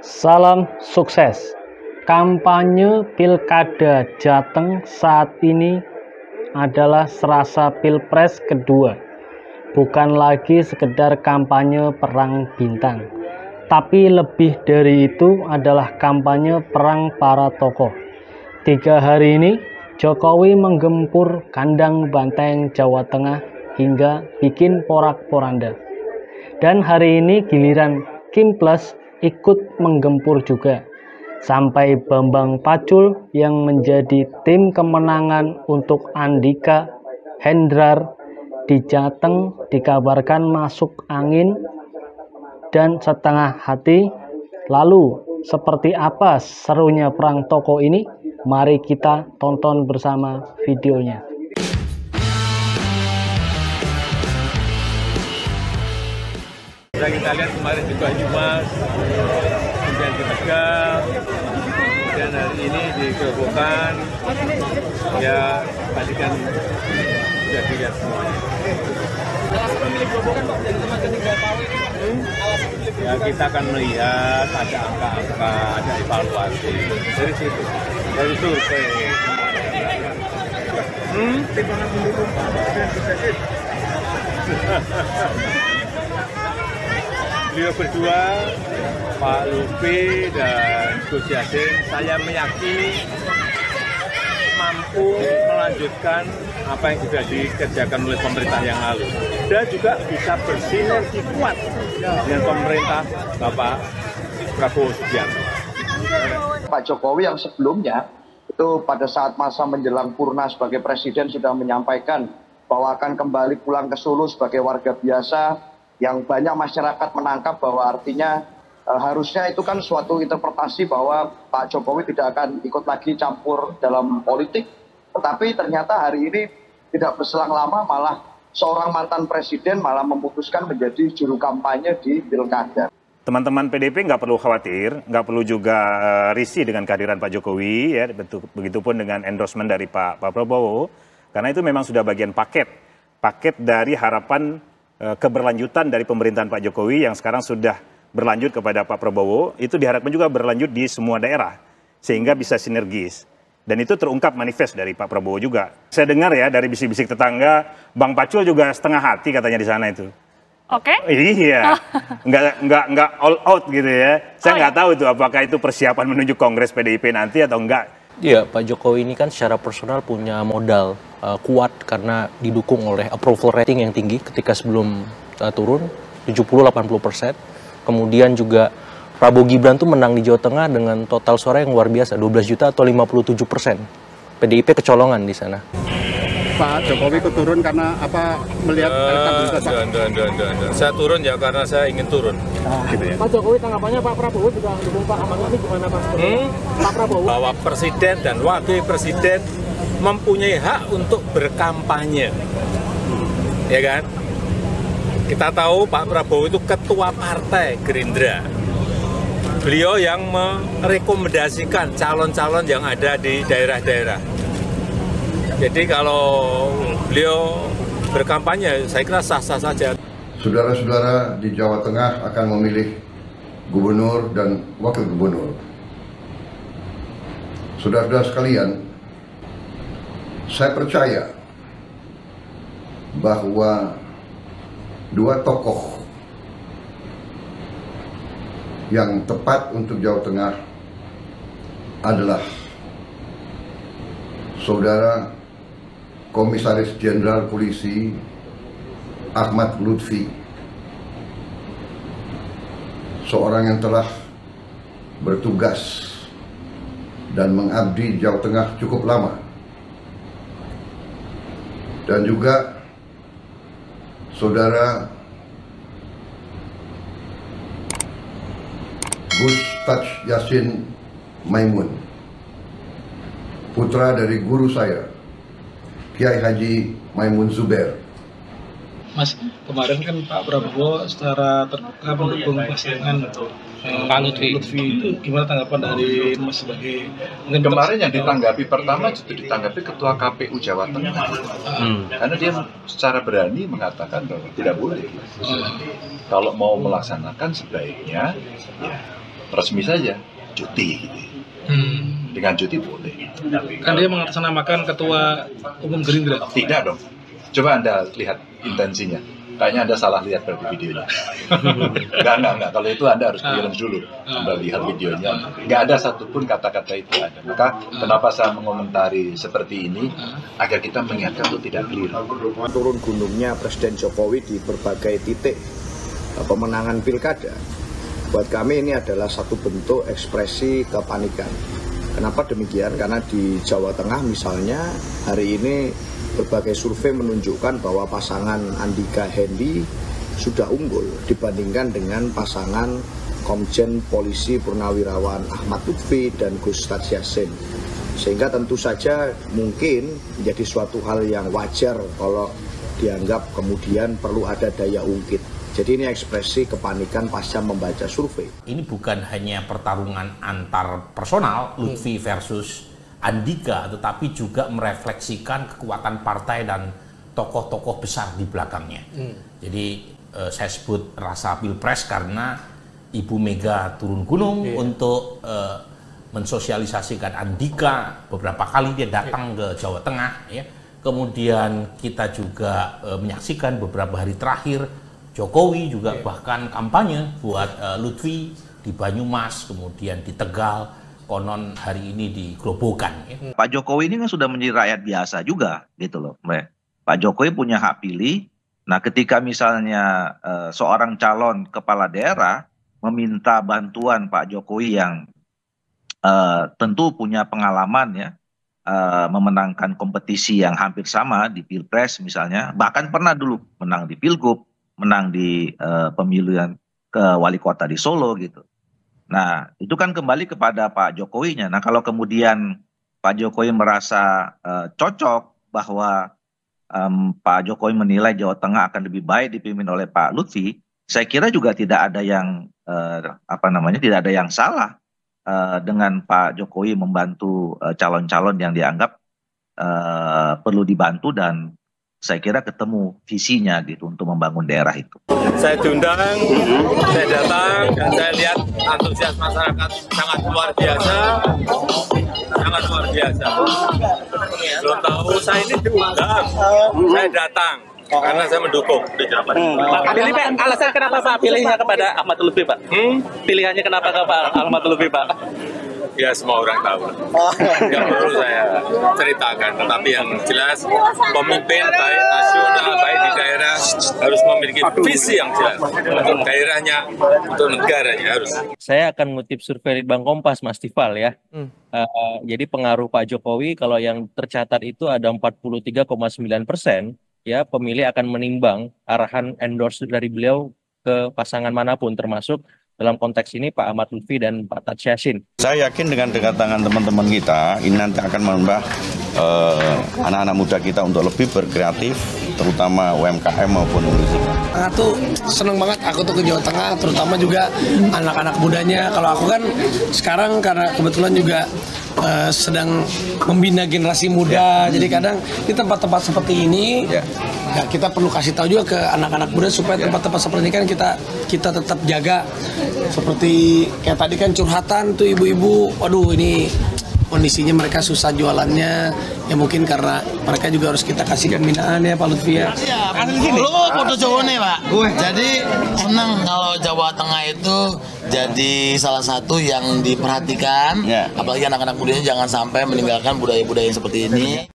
Salam sukses. Kampanye Pilkada Jateng saat ini adalah serasa Pilpres kedua. Bukan lagi sekedar kampanye perang bintang, tapi lebih dari itu adalah kampanye perang para tokoh. 3 hari ini Jokowi menggempur kandang banteng Jawa Tengah hingga bikin porak-poranda. Dan hari ini giliran Kim Plus ikut menggempur juga. Sampai Bambang Pacul yang menjadi tim kemenangan untuk Andika Hendrar di Jateng dikabarkan masuk angin dan setengah hati. Lalu seperti apa serunya perang tokoh ini? Mari kita tonton bersama videonya. Kita lihat kemarin juga Jumas, kemudian di Tegal, dan hari ini di Gerobokan, ya tadi kan sudah dilihat semuanya. Alasan memilih Gerobokan Pak dari teman ketiga tahun ini, alasan memilih Ya kita akan melihat ada angka-angka, ada evaluasi dari situ, dari survei. timbangan mendukung Pak Presiden Gus. Beliau berdua, Pak Lupi dan Gus Yassin, saya meyakini mampu melanjutkan apa yang sudah dikerjakan oleh pemerintah yang lalu dan juga bisa bersinergi kuat dengan pemerintah Bapak Prabowo Subianto. Pak Jokowi yang sebelumnya itu pada saat masa menjelang purna sebagai presiden sudah menyampaikan bahwa akan kembali pulang ke Solo sebagai warga biasa, yang banyak masyarakat menangkap bahwa artinya harusnya itu kan suatu interpretasi bahwa Pak Jokowi tidak akan ikut lagi campur dalam politik. Tetapi ternyata hari ini tidak berselang lama malah seorang mantan presiden malah memutuskan menjadi juru kampanye di Pilkada. Teman-teman PDIP nggak perlu khawatir, nggak perlu juga risih dengan kehadiran Pak Jokowi, ya, begitupun dengan endorsement dari Pak Prabowo, karena itu memang sudah bagian paket dari harapan keberlanjutan dari pemerintahan Pak Jokowi yang sekarang sudah berlanjut kepada Pak Prabowo, itu diharapkan juga berlanjut di semua daerah, sehingga bisa sinergis. Dan itu terungkap manifest dari Pak Prabowo juga. Saya dengar ya dari bisik-bisik tetangga, Bang Pacul juga setengah hati katanya di sana itu. Oke. Iya, nggak all out gitu ya. Saya nggak tahu itu apakah itu persiapan menuju Kongres PDIP nanti atau enggak. Iya, Pak Jokowi ini kan secara personal punya modal kuat karena didukung oleh approval rating yang tinggi ketika sebelum turun 70-80%. Kemudian juga Prabowo Gibran tuh menang di Jawa Tengah dengan total suara yang luar biasa, 12 juta atau 57%. PDIP kecolongan di sana. Pak Jokowi ikut turun karena apa, melihat elektabilitas Pak? Enggak. Saya turun ya karena saya ingin turun. Gitu ya. Pak Jokowi tanggapannya Pak Prabowo juga mendukung Pak Ahmad Dhani gimana Pak? Pak Prabowo. Bahwa presiden dan wakil presiden mempunyai hak untuk berkampanye. Ya kan? Kita tahu Pak Prabowo itu ketua partai Gerindra. Beliau yang merekomendasikan calon-calon yang ada di daerah-daerah. Jadi kalau beliau berkampanye, saya kira sah-sah saja. Saudara-saudara di Jawa Tengah akan memilih gubernur dan wakil gubernur. Saudara-saudara sekalian, saya percaya bahwa dua tokoh yang tepat untuk Jawa Tengah adalah Saudara Komisaris Jenderal Polisi Ahmad Lutfi, seorang yang telah bertugas dan mengabdi Jawa Tengah cukup lama, dan juga Saudara Gus Yassin Maimun, putra dari guru saya Kiai Haji Maimun Zubair. Mas, kemarin kan Pak Prabowo secara terbuka mendukung pasangan Pak Lutfi. Itu gimana tanggapan dari Mas sebagai kemarin yang ditanggapi pertama itu ditanggapi Ketua KPU Jawa Tengah, karena dia secara berani mengatakan bahwa tidak boleh. Kalau mau melaksanakan sebaiknya resmi saja, cuti gitu. Dengan cuti boleh. Kan dia mengatasnamakan Ketua Umum Gerindra. Tidak dong. Coba Anda lihat intensinya. Kayaknya Anda salah lihat berarti videonya. Enggak. Kalau itu Anda harus clearance dulu. Anda lihat videonya. Enggak ada satupun kata-kata itu ada. Maka kenapa saya mengomentari seperti ini? Agar kita mengingatkan untuk tidak keliru. Turun gunungnya Presiden Jokowi di berbagai titik pemenangan pilkada. Buat kami ini adalah satu bentuk ekspresi kepanikan. Kenapa demikian? Karena di Jawa Tengah misalnya hari ini berbagai survei menunjukkan bahwa pasangan Andika Hendy sudah unggul dibandingkan dengan pasangan Komjen Polisi Purnawirawan Ahmad Lutfi dan Gus Yassin. Sehingga tentu saja mungkin menjadi suatu hal yang wajar kalau dianggap kemudian perlu ada daya ungkit. Jadi ini ekspresi kepanikan pasca membaca survei. Ini bukan hanya pertarungan antar personal, Lutfi versus Andika, tetapi juga merefleksikan kekuatan partai dan tokoh-tokoh besar di belakangnya. Jadi saya sebut rasa pilpres karena Ibu Mega turun gunung untuk mensosialisasikan Andika. Beberapa kali dia datang ke Jawa Tengah. Ya. Kemudian kita juga menyaksikan beberapa hari terakhir Jokowi juga bahkan kampanye buat Lutfi di Banyumas, kemudian di Tegal, konon hari ini di Grobogan. Ya. Pak Jokowi ini kan sudah menjadi rakyat biasa juga, gitu loh. Pak Jokowi punya hak pilih. Nah, ketika misalnya seorang calon kepala daerah meminta bantuan Pak Jokowi yang tentu punya pengalaman ya, memenangkan kompetisi yang hampir sama di Pilpres misalnya, bahkan pernah dulu menang di Pilgub, menang di pemilihan ke wali kota di Solo gitu. Nah, itu kan kembali kepada Pak Jokowinya. Nah, kalau kemudian Pak Jokowi merasa cocok bahwa Pak Jokowi menilai Jawa Tengah akan lebih baik dipimpin oleh Pak Lutfi, saya kira juga tidak ada yang tidak ada yang salah dengan Pak Jokowi membantu calon-calon yang dianggap perlu dibantu dan saya kira ketemu visinya gitu untuk membangun daerah itu. Saya diundang, saya datang, dan saya lihat antusias masyarakat sangat luar biasa. Sangat luar biasa. Belum tahu saya ini diundang, saya datang. Karena saya mendukung. Pak pilih Pak, alasan kenapa Pak pilihnya kepada Ahmad Lutfi Pak? Pilihannya kenapa ke Pak Ahmad Lutfi Pak? Ya semua orang tahu. Yang perlu saya ceritakan. Tetapi yang jelas pemimpin baik nasional baik di daerah harus memiliki visi yang jelas untuk daerahnya, untuk negaranya harus. Saya akan mengutip survei Litbang Kompas, Mas Tifal ya. Jadi pengaruh Pak Jokowi kalau yang tercatat itu ada 43,9%. Ya, pemilih akan menimbang arahan endorse dari beliau ke pasangan manapun, termasuk dalam konteks ini Pak Ahmad Lutfi dan Pak Taj Yassin. Saya yakin dengan kedatangan teman-teman kita, ini nanti akan menambah anak-anak muda kita untuk lebih berkreatif, terutama UMKM maupun industri. Tuh seneng banget aku tuh ke Jawa Tengah, terutama juga anak-anak mudanya. Kalau aku kan sekarang karena kebetulan juga sedang membina generasi muda, jadi kadang di tempat-tempat seperti ini kita perlu kasih tahu juga ke anak-anak muda supaya tempat-tempat seperti ini kan kita tetap jaga. Seperti kayak tadi kan curhatan tuh ibu-ibu, waduh ini kondisinya mereka susah jualannya, ya mungkin karena mereka juga harus kita kasih pembinaan ya Pak Lutfi ya. Lu foto Jawa nih Pak, jadi senang kalau Jawa Tengah itu jadi salah satu yang diperhatikan, apalagi anak-anak mudanya jangan sampai meninggalkan budaya-budaya seperti ini.